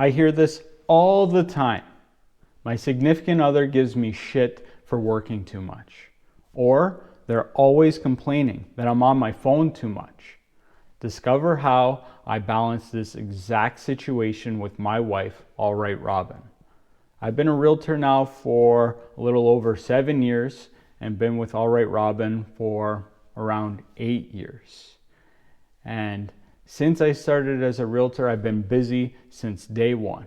I hear this all the time. My significant other gives me shit for working too much. Or they're always complaining that I'm on my phone too much. Discover how I balance this exact situation with my wife, All Right Robyn. I've been a realtor now for a little over 7 years and been with All Right Robyn for around 8 years. And since I started as a realtor, I've been busy since day one.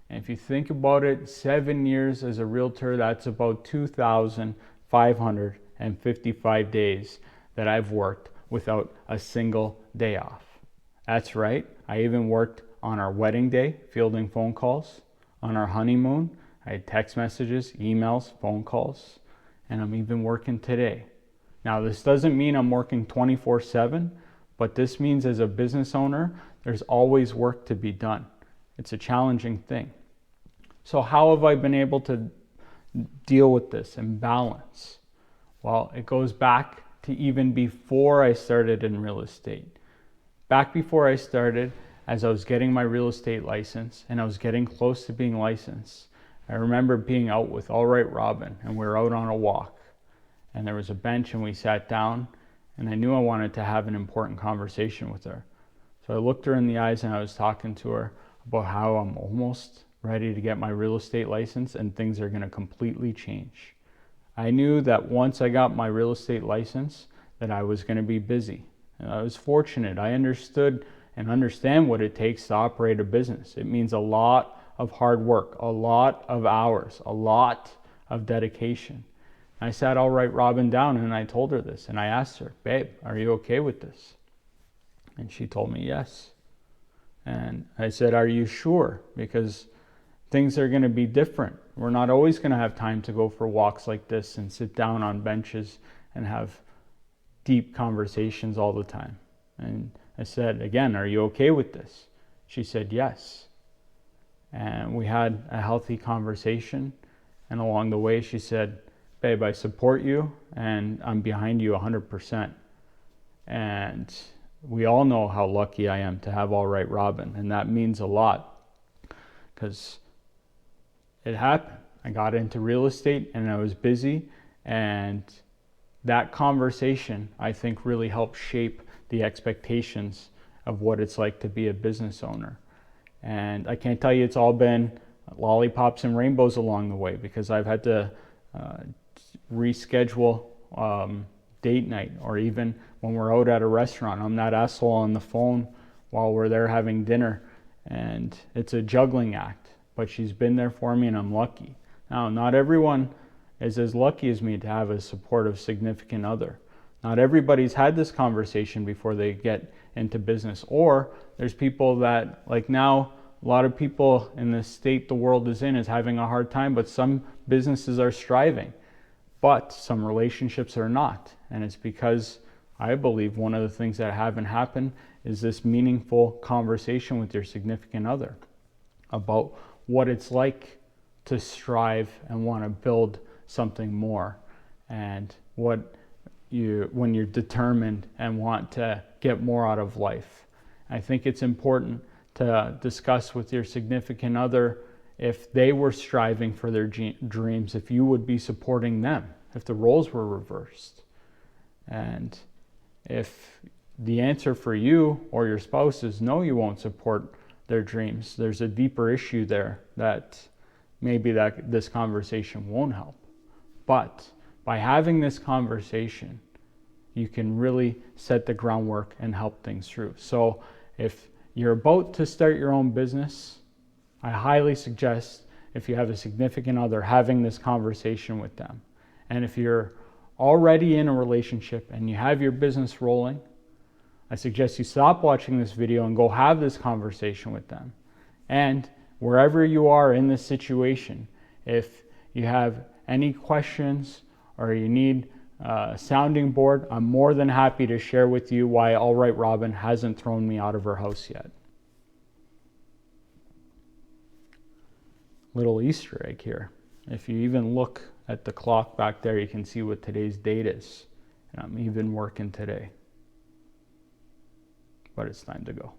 And if you think about it, 7 years as a realtor, that's about 2,555 days that I've worked without a single day off. That's right, I even worked on our wedding day, fielding phone calls. On our honeymoon, I had text messages, emails, phone calls, and I'm even working today. Now, this doesn't mean I'm working 24/7, but this means as a business owner, there's always work to be done. It's a challenging thing. So how have I been able to deal with this and balance? Well, it goes back to even before I started in real estate. Back before I started, as I was getting my real estate license and I was getting close to being licensed, I remember being out with All Right Robyn, and we were out on a walk, and there was a bench and we sat down, and I knew I wanted to have an important conversation with her. So I looked her in the eyes and I was talking to her about how I'm almost ready to get my real estate license and things are going to completely change. I knew that once I got my real estate license that I was going to be busy. And I was fortunate. I understood and understand what it takes to operate a business. It means a lot of hard work, a lot of hours, a lot of dedication. I sat All Right Robyn down and I told her this, and I asked her, "Babe, are you okay with this?" And she told me yes. And I said, "Are you sure? Because things are going to be different. We're not always going to have time to go for walks like this and sit down on benches and have deep conversations all the time." And I said, "Again, are you okay with this?" She said yes. And we had a healthy conversation. And along the way, she said, "Babe, I support you and I'm behind you 100%. And we all know how lucky I am to have All Right Robyn. And that means a lot because it happened. I got into real estate and I was busy. And that conversation, I think, really helped shape the expectations of what it's like to be a business owner. And I can't tell you it's all been lollipops and rainbows along the way, because I've had to reschedule date night, or even when we're out at a restaurant, I'm that asshole on the phone while we're there having dinner, and it's a juggling act, but she's been there for me and I'm lucky. Now, not everyone is as lucky as me to have a supportive significant other. Not everybody's had this conversation before they get into business, or there's people that, like now, a lot of people in the state the world is in is having a hard time, but some businesses are striving, but some relationships are not. And it's because I believe one of the things that haven't happened is this meaningful conversation with your significant other about what it's like to strive and want to build something more, and when you're determined and want to get more out of life. I think it's important to discuss with your significant other if they were striving for their dreams, if you would be supporting them, if the roles were reversed. And if the answer for you or your spouse is no, you won't support their dreams, there's a deeper issue there that maybe that this conversation won't help. But by having this conversation, you can really set the groundwork and help things through. So if you're about to start your own business, I highly suggest, if you have a significant other, having this conversation with them. And if you're already in a relationship and you have your business rolling, I suggest you stop watching this video and go have this conversation with them. And wherever you are in this situation, if you have any questions or you need a sounding board, I'm more than happy to share with you why All Right Robyn hasn't thrown me out of her house yet. Little Easter egg here. If you even look at the clock back there, you can see what today's date is. And I'm even working today. But it's time to go.